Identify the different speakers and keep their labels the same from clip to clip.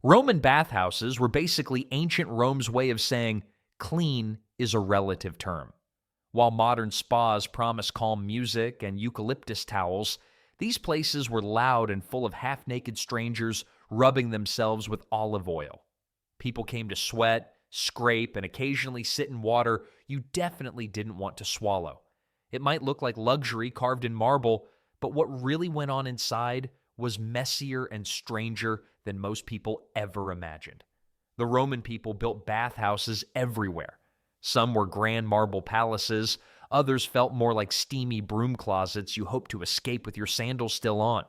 Speaker 1: Roman bathhouses were basically ancient Rome's way of saying clean is a relative term. While modern spas promise calm music and eucalyptus towels, these places were loud and full of half-naked strangers rubbing themselves with olive oil. People came to sweat, scrape, and occasionally sit in water you definitely didn't want to swallow. It might look like luxury carved in marble, but what really went on inside was messier and stranger than most people ever imagined. The Roman people built bathhouses everywhere. Some were grand marble palaces, others felt more like steamy broom closets you hoped to escape with your sandals still on.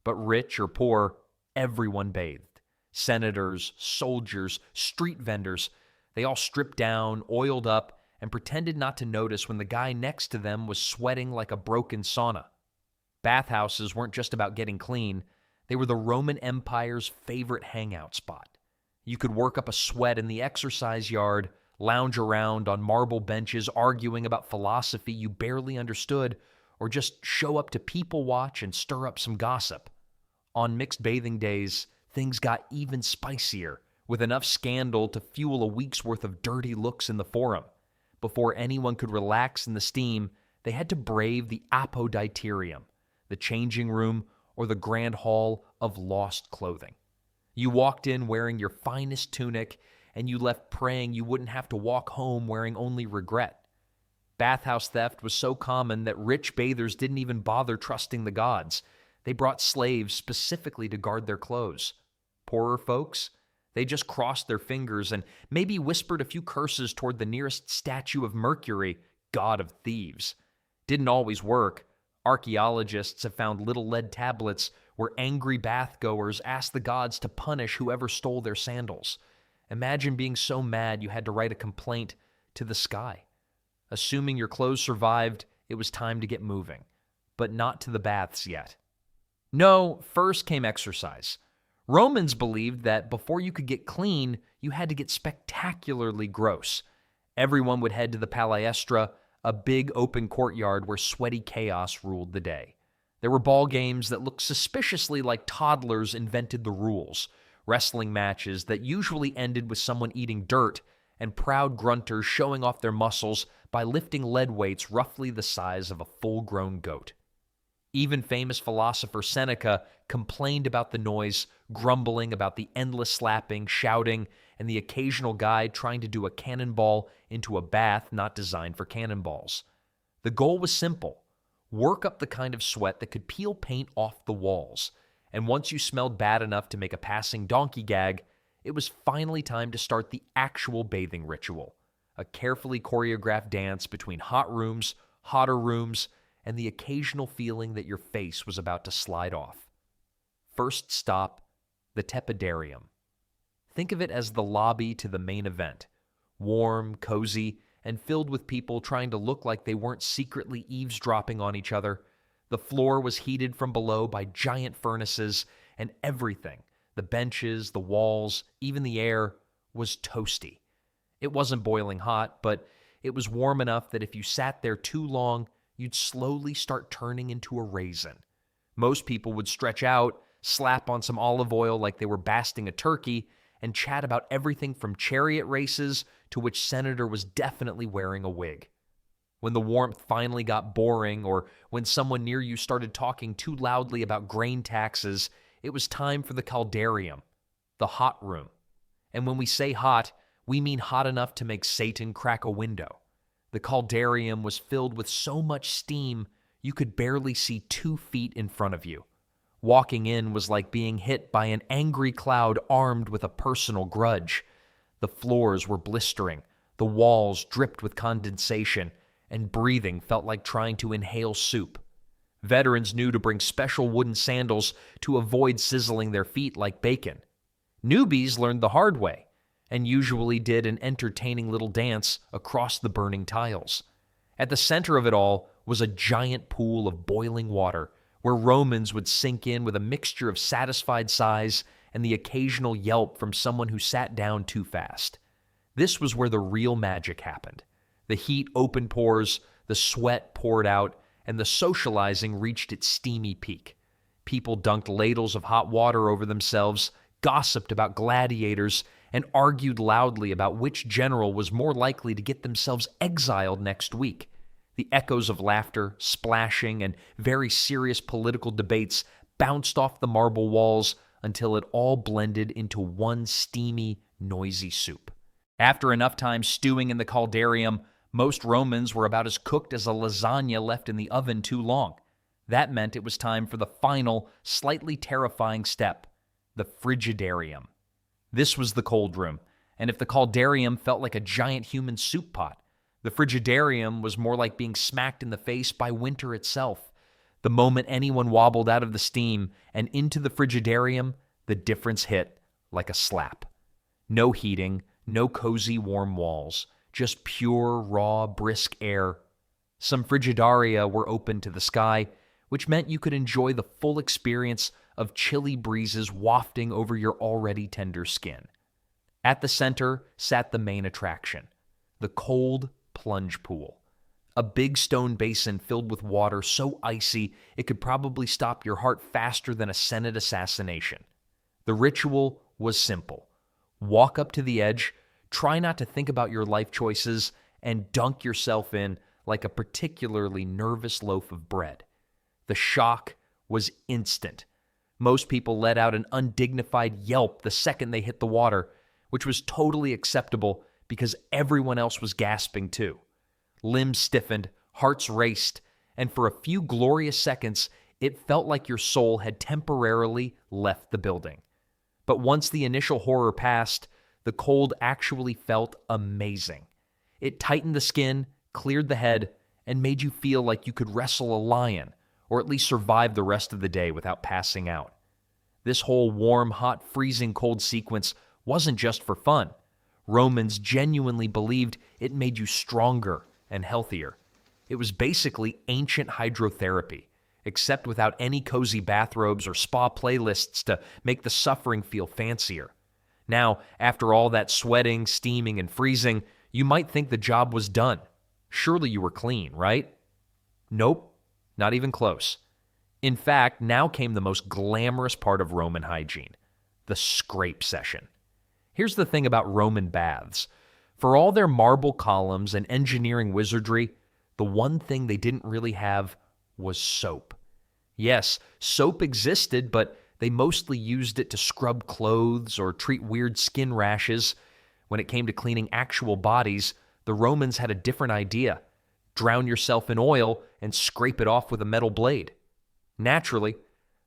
Speaker 1: But rich or poor, everyone bathed. Senators, soldiers, street vendors, they all stripped down, oiled up, and pretended not to notice when the guy next to them was sweating like a broken sauna. Bathhouses weren't just about getting clean, they were the Roman Empire's favorite hangout spot. You could work up a sweat in the exercise yard, lounge around on marble benches arguing about philosophy you barely understood, or just show up to people watch and stir up some gossip. On mixed bathing days, things got even spicier, with enough scandal to fuel a week's worth of dirty looks in the forum. Before anyone could relax in the steam, they had to brave the apoditerium, the changing room, or the grand hall of lost clothing. You walked in wearing your finest tunic, and you left praying you wouldn't have to walk home wearing only regret. Bathhouse theft was so common that rich bathers didn't even bother trusting the gods. They brought slaves specifically to guard their clothes. Poorer folks, they just crossed their fingers and maybe whispered a few curses toward the nearest statue of Mercury, god of thieves. Didn't always work. Archaeologists have found little lead tablets where angry bathgoers asked the gods to punish whoever stole their sandals. Imagine being so mad you had to write a complaint to the sky. Assuming your clothes survived, it was time to get moving. But not to the baths yet. No, first came exercise. Romans believed that before you could get clean, you had to get spectacularly gross. Everyone would head to the palaestra, a big open courtyard where sweaty chaos ruled the day. There were ball games that looked suspiciously like toddlers invented the rules, wrestling matches that usually ended with someone eating dirt, and proud grunters showing off their muscles by lifting lead weights roughly the size of a full-grown goat. Even famous philosopher Seneca complained about the noise, grumbling about the endless slapping, shouting, and the occasional guy trying to do a cannonball into a bath not designed for cannonballs. The goal was simple: work up the kind of sweat that could peel paint off the walls. And once you smelled bad enough to make a passing donkey gag, it was finally time to start the actual bathing ritual. A carefully choreographed dance between hot rooms, hotter rooms, and the occasional feeling that your face was about to slide off. First stop, the tepidarium. Think of it as the lobby to the main event. Warm, cozy, and filled with people trying to look like they weren't secretly eavesdropping on each other. The floor was heated from below by giant furnaces, and everything, the benches, the walls, even the air, was toasty. It wasn't boiling hot, but it was warm enough that if you sat there too long, you'd slowly start turning into a raisin. Most people would stretch out, slap on some olive oil like they were basting a turkey, and chat about everything from chariot races to which senator was definitely wearing a wig. When the warmth finally got boring, or when someone near you started talking too loudly about grain taxes, it was time for the caldarium, the hot room. And when we say hot, we mean hot enough to make Satan crack a window. The caldarium was filled with so much steam, you could barely see 2 feet in front of you. Walking in was like being hit by an angry cloud armed with a personal grudge. The floors were blistering, the walls dripped with condensation, and breathing felt like trying to inhale soup. Veterans knew to bring special wooden sandals to avoid sizzling their feet like bacon. Newbies learned the hard way, and usually did an entertaining little dance across the burning tiles. At the center of it all was a giant pool of boiling water, where Romans would sink in with a mixture of satisfied sighs and the occasional yelp from someone who sat down too fast. This was where the real magic happened. The heat opened pores, the sweat poured out, and the socializing reached its steamy peak. People dunked ladles of hot water over themselves, gossiped about gladiators, and argued loudly about which general was more likely to get themselves exiled next week. The echoes of laughter, splashing, and very serious political debates bounced off the marble walls until it all blended into one steamy, noisy soup. After enough time stewing in the caldarium, most Romans were about as cooked as a lasagna left in the oven too long. That meant it was time for the final, slightly terrifying step, the frigidarium. This was the cold room, and if the caldarium felt like a giant human soup pot, the frigidarium was more like being smacked in the face by winter itself. The moment anyone wobbled out of the steam and into the frigidarium, the difference hit like a slap. No heating, no cozy warm walls, just pure, raw, brisk air. Some frigidaria were open to the sky, which meant you could enjoy the full experience of chilly breezes wafting over your already tender skin. At the center sat the main attraction, the cold plunge pool. A big stone basin filled with water so icy it could probably stop your heart faster than a Senate assassination. The ritual was simple. Walk up to the edge, try not to think about your life choices, and dunk yourself in like a particularly nervous loaf of bread. The shock was instant. Most people let out an undignified yelp the second they hit the water, which was totally acceptable because everyone else was gasping too. Limbs stiffened, hearts raced, and for a few glorious seconds, it felt like your soul had temporarily left the building. But once the initial horror passed, the cold actually felt amazing. It tightened the skin, cleared the head, and made you feel like you could wrestle a lion, or at least survive the rest of the day without passing out. This whole warm, hot, freezing cold sequence wasn't just for fun. Romans genuinely believed it made you stronger and healthier. It was basically ancient hydrotherapy, except without any cozy bathrobes or spa playlists to make the suffering feel fancier. Now, after all that sweating, steaming, and freezing, you might think the job was done. Surely you were clean, right? Nope. Not even close. In fact, now came the most glamorous part of Roman hygiene, the scrape session. Here's the thing about Roman baths. For all their marble columns and engineering wizardry, the one thing they didn't really have was soap. Yes, soap existed, but they mostly used it to scrub clothes or treat weird skin rashes. When it came to cleaning actual bodies, the Romans had a different idea. Drown yourself in oil and scrape it off with a metal blade. Naturally,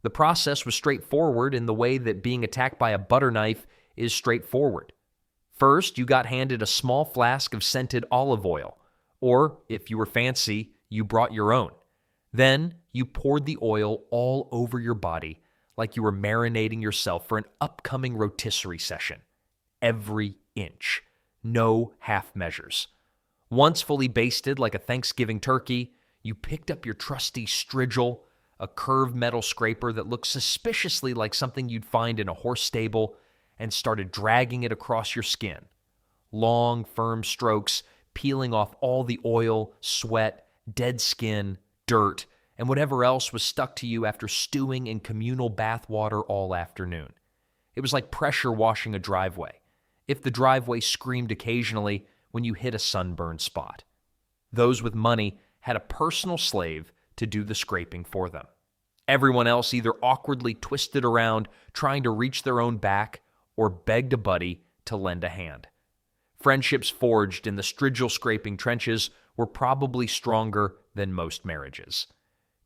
Speaker 1: the process was straightforward in the way that being attacked by a butter knife is straightforward. First, you got handed a small flask of scented olive oil, or if you were fancy, you brought your own. Then, you poured the oil all over your body like you were marinating yourself for an upcoming rotisserie session. Every inch. No half measures. Once fully basted like a Thanksgiving turkey, you picked up your trusty strigil, a curved metal scraper that looked suspiciously like something you'd find in a horse stable, and started dragging it across your skin. Long, firm strokes, peeling off all the oil, sweat, dead skin, dirt, and whatever else was stuck to you after stewing in communal bathwater all afternoon. It was like pressure washing a driveway, if the driveway screamed occasionally when you hit a sunburned spot. Those with money had a personal slave to do the scraping for them. Everyone else either awkwardly twisted around trying to reach their own back or begged a buddy to lend a hand. Friendships forged in the strigil scraping trenches were probably stronger than most marriages.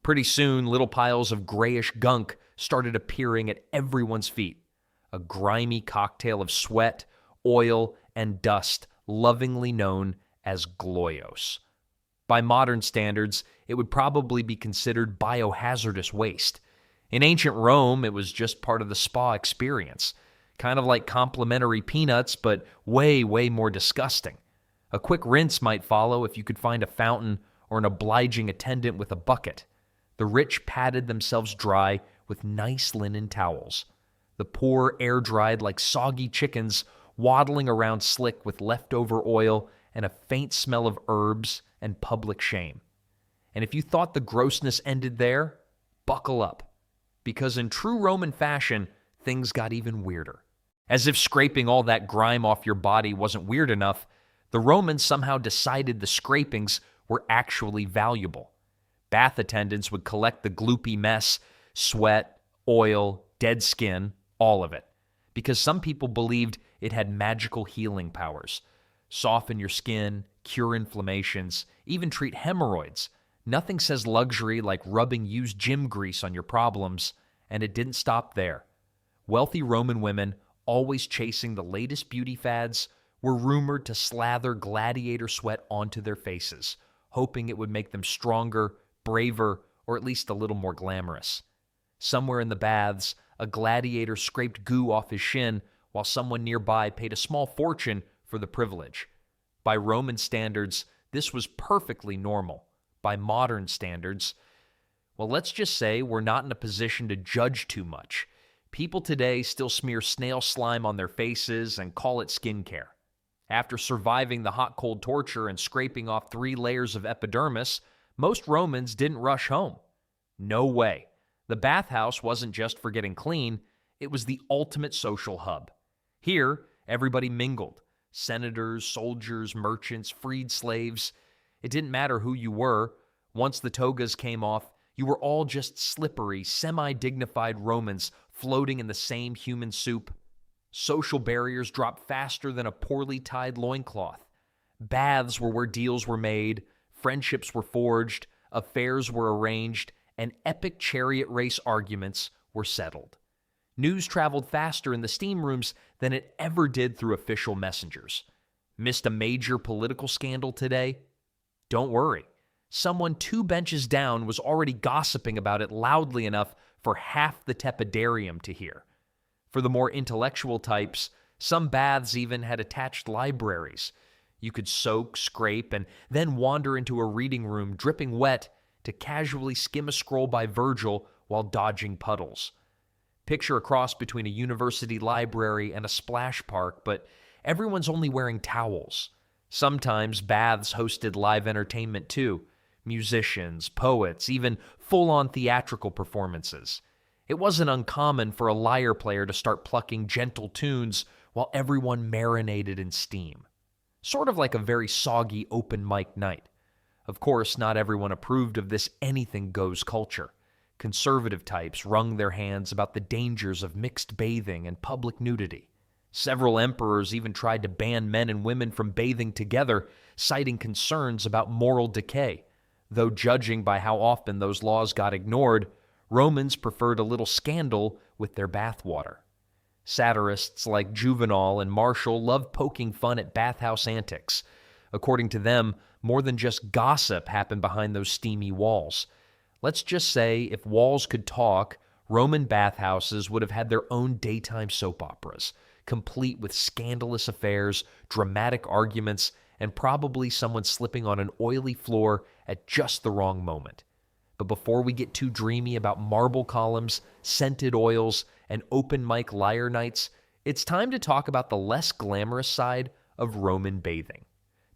Speaker 1: Pretty soon, little piles of grayish gunk started appearing at everyone's feet, a grimy cocktail of sweat, oil, and dust lovingly known as gloios. By modern standards, it would probably be considered biohazardous waste. In ancient Rome, it was just part of the spa experience, kind of like complimentary peanuts, but way, way more disgusting. A quick rinse might follow if you could find a fountain or an obliging attendant with a bucket. The rich patted themselves dry with nice linen towels. The poor air-dried like soggy chickens, waddling around slick with leftover oil and a faint smell of herbs and public shame. And if you thought the grossness ended there, buckle up. Because in true Roman fashion, things got even weirder. As if scraping all that grime off your body wasn't weird enough, the Romans somehow decided the scrapings were actually valuable. Bath attendants would collect the gloopy mess, sweat, oil, dead skin, all of it, because some people believed it had magical healing powers. Soften your skin, cure inflammations, even treat hemorrhoids. Nothing says luxury like rubbing used gym grease on your problems, and it didn't stop there. Wealthy Roman women, always chasing the latest beauty fads, were rumored to slather gladiator sweat onto their faces, hoping it would make them stronger, braver, or at least a little more glamorous. Somewhere in the baths, a gladiator scraped goo off his shin while someone nearby paid a small fortune for the privilege. By Roman standards, this was perfectly normal. By modern standards, well, let's just say we're not in a position to judge too much. People today still smear snail slime on their faces and call it skincare. After surviving the hot-cold torture and scraping off 3 layers of epidermis, most Romans didn't rush home. No way. The bathhouse wasn't just for getting clean, it was the ultimate social hub. Here, everybody mingled. Senators, soldiers, merchants, freed slaves. It didn't matter who you were. Once the togas came off, you were all just slippery, semi-dignified Romans floating in the same human soup. Social barriers dropped faster than a poorly tied loincloth. Baths were where deals were made, friendships were forged, affairs were arranged, and epic chariot race arguments were settled. News traveled faster in the steam rooms than it ever did through official messengers. Missed a major political scandal today? Don't worry. Someone 2 benches down was already gossiping about it loudly enough for half the tepidarium to hear. For the more intellectual types, some baths even had attached libraries. You could soak, scrape, and then wander into a reading room dripping wet to casually skim a scroll by Virgil while dodging puddles. Picture a cross between a university library and a splash park, but everyone's only wearing towels. Sometimes baths hosted live entertainment too. Musicians, poets, even full-on theatrical performances. It wasn't uncommon for a lyre player to start plucking gentle tunes while everyone marinated in steam. Sort of like a very soggy open mic night. Of course, not everyone approved of this anything-goes culture. Conservative types wrung their hands about the dangers of mixed bathing and public nudity. Several emperors even tried to ban men and women from bathing together, citing concerns about moral decay. Though judging by how often those laws got ignored, Romans preferred a little scandal with their bathwater. Satirists like Juvenal and Martial loved poking fun at bathhouse antics. According to them, more than just gossip happened behind those steamy walls. Let's just say if walls could talk, Roman bathhouses would have had their own daytime soap operas, complete with scandalous affairs, dramatic arguments, and probably someone slipping on an oily floor at just the wrong moment. But before we get too dreamy about marble columns, scented oils, and open mic lyre nights, it's time to talk about the less glamorous side of Roman bathing.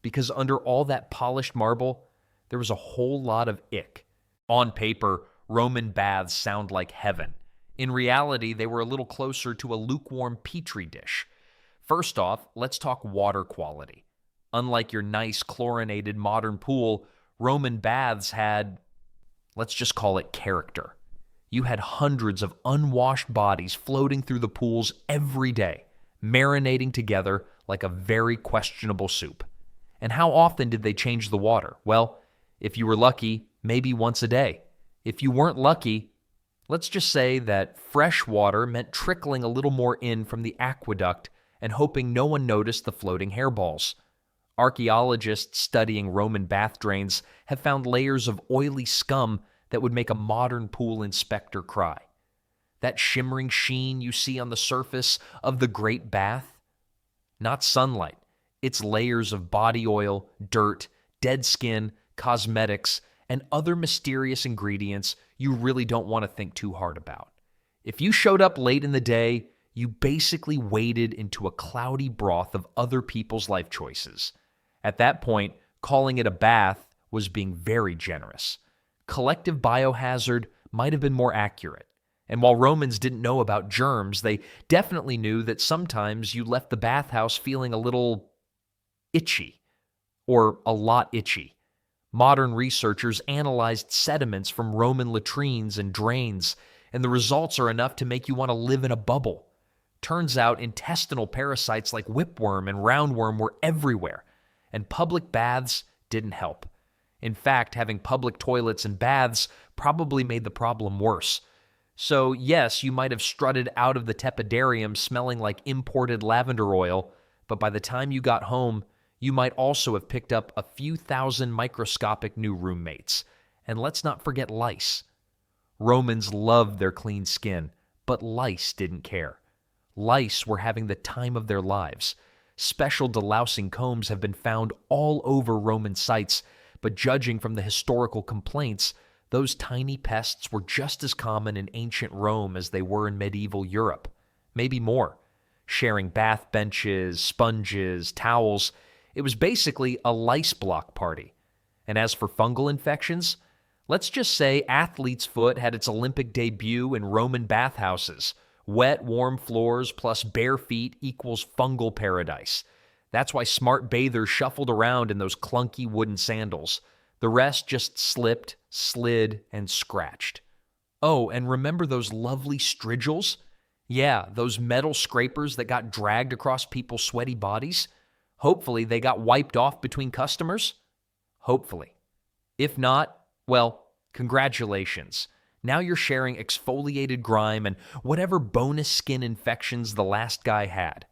Speaker 1: Because under all that polished marble, there was a whole lot of ick. On paper, Roman baths sound like heaven. In reality, they were a little closer to a lukewarm petri dish. First off, let's talk water quality. Unlike your nice chlorinated modern pool, Roman baths had, let's just call it character. You had hundreds of unwashed bodies floating through the pools every day, marinating together like a very questionable soup. And how often did they change the water? Well, if you were lucky, maybe once a day. If you weren't lucky, let's just say that fresh water meant trickling a little more in from the aqueduct and hoping no one noticed the floating hairballs. Archaeologists studying Roman bath drains have found layers of oily scum that would make a modern pool inspector cry. That shimmering sheen you see on the surface of the Great Bath? Not sunlight. It's layers of body oil, dirt, dead skin, cosmetics, and other mysterious ingredients you really don't want to think too hard about. If you showed up late in the day, you basically waded into a cloudy broth of other people's life choices. At that point, calling it a bath was being very generous. Collective biohazard might have been more accurate. And while Romans didn't know about germs, they definitely knew that sometimes you left the bathhouse feeling a little itchy, or a lot itchy. Modern researchers analyzed sediments from Roman latrines and drains, and the results are enough to make you want to live in a bubble. Turns out intestinal parasites like whipworm and roundworm were everywhere, and public baths didn't help. In fact, having public toilets and baths probably made the problem worse. So yes, you might have strutted out of the tepidarium smelling like imported lavender oil, but by the time you got home, you might also have picked up a few thousand microscopic new roommates. And let's not forget lice. Romans loved their clean skin, but lice didn't care. Lice were having the time of their lives. Special delousing combs have been found all over Roman sites, but judging from the historical complaints, those tiny pests were just as common in ancient Rome as they were in medieval Europe. Maybe more. Sharing bath benches, sponges, towels. It was basically a lice block party. And as for fungal infections, let's just say athlete's foot had its Olympic debut in Roman bathhouses. Wet, warm floors plus bare feet equals fungal paradise. That's why smart bathers shuffled around in those clunky wooden sandals. The rest just slipped, slid, and scratched. Oh, and remember those lovely strigils? Yeah, those metal scrapers that got dragged across people's sweaty bodies? Hopefully they got wiped off between customers? Hopefully. If not, well, congratulations. Now you're sharing exfoliated grime and whatever bonus skin infections the last guy had.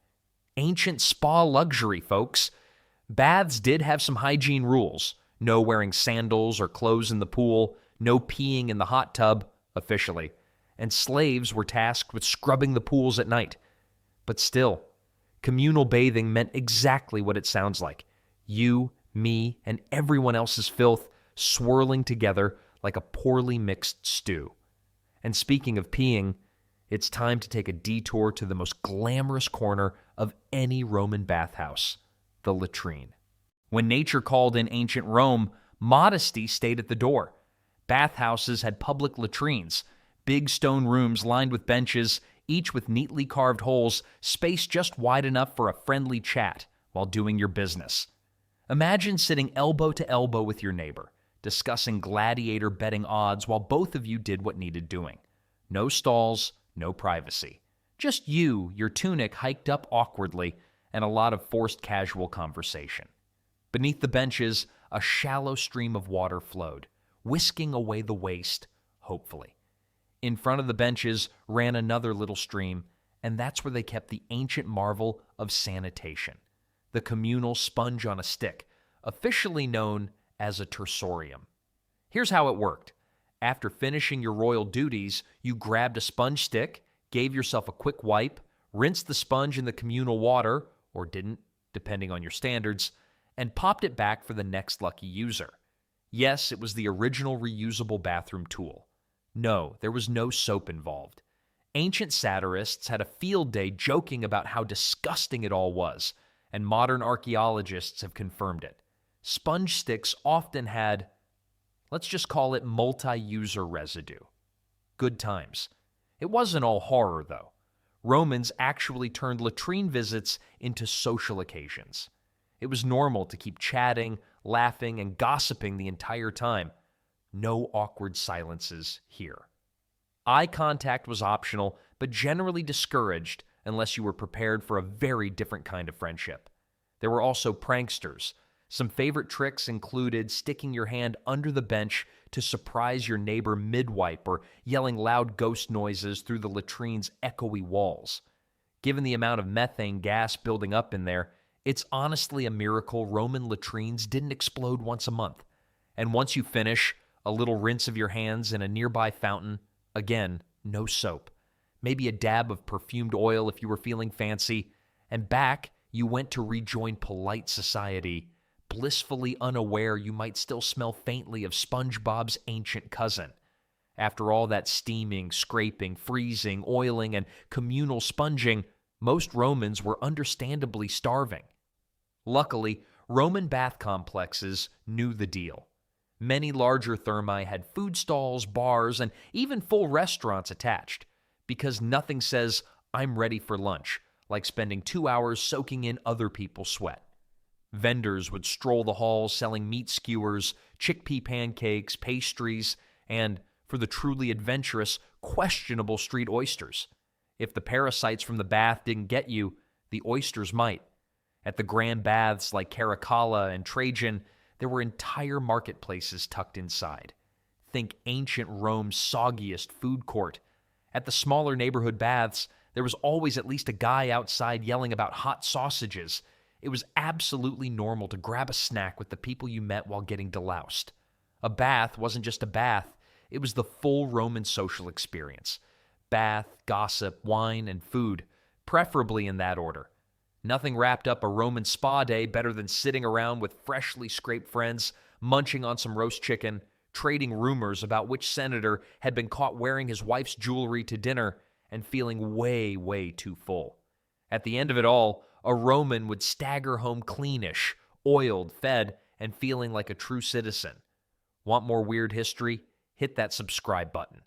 Speaker 1: Ancient spa luxury, folks. Baths did have some hygiene rules. No wearing sandals or clothes in the pool, no peeing in the hot tub, officially. And slaves were tasked with scrubbing the pools at night. But still, communal bathing meant exactly what it sounds like. You, me, and everyone else's filth swirling together like a poorly mixed stew. And speaking of peeing, it's time to take a detour to the most glamorous corner of any Roman bathhouse, the latrine. When nature called in ancient Rome, modesty stayed at the door. Bathhouses had public latrines, big stone rooms lined with benches, each with neatly carved holes, spaced just wide enough for a friendly chat while doing your business. Imagine sitting elbow to elbow with your neighbor, discussing gladiator betting odds while both of you did what needed doing. No stalls, no privacy. Just you, your tunic hiked up awkwardly, and a lot of forced casual conversation. Beneath the benches, a shallow stream of water flowed, whisking away the waste, hopefully. In front of the benches ran another little stream, and that's where they kept the ancient marvel of sanitation, the communal sponge on a stick, officially known as a tersorium. Here's how it worked. After finishing your royal duties, you grabbed a sponge stick, gave yourself a quick wipe, rinsed the sponge in the communal water, or didn't, depending on your standards, and popped it back for the next lucky user. Yes, it was the original reusable bathroom tool. No, there was no soap involved. Ancient satirists had a field day joking about how disgusting it all was, and modern archaeologists have confirmed it. Sponge sticks often had, let's just call it multi-user residue. Good times. It wasn't all horror, though. Romans actually turned latrine visits into social occasions. It was normal to keep chatting, laughing, and gossiping the entire time. No awkward silences here. Eye contact was optional, but generally discouraged unless you were prepared for a very different kind of friendship. There were also pranksters. Some favorite tricks included sticking your hand under the bench to surprise your neighbor mid-wipe or yelling loud ghost noises through the latrine's echoey walls. Given the amount of methane gas building up in there, it's honestly a miracle Roman latrines didn't explode once a month. And once you finish, a little rinse of your hands in a nearby fountain, again, no soap. Maybe a dab of perfumed oil if you were feeling fancy, and back you went to rejoin polite society, blissfully unaware you might still smell faintly of SpongeBob's ancient cousin. After all that steaming, scraping, freezing, oiling, and communal sponging, most Romans were understandably starving. Luckily, Roman bath complexes knew the deal. Many larger thermae had food stalls, bars, and even full restaurants attached, because nothing says, I'm ready for lunch, like spending 2 hours soaking in other people's sweat. Vendors would stroll the halls selling meat skewers, chickpea pancakes, pastries, and, for the truly adventurous, questionable street oysters. If the parasites from the bath didn't get you, the oysters might. At the grand baths like Caracalla and Trajan, there were entire marketplaces tucked inside. Think ancient Rome's soggiest food court. At the smaller neighborhood baths, there was always at least a guy outside yelling about hot sausages. It was absolutely normal to grab a snack with the people you met while getting deloused. A bath wasn't just a bath, it was the full Roman social experience. Bath, gossip, wine, and food, preferably in that order. Nothing wrapped up a Roman spa day better than sitting around with freshly scraped friends, munching on some roast chicken, trading rumors about which senator had been caught wearing his wife's jewelry to dinner, and feeling way, way too full. At the end of it all, a Roman would stagger home cleanish, oiled, fed, and feeling like a true citizen. Want more weird history? Hit that subscribe button.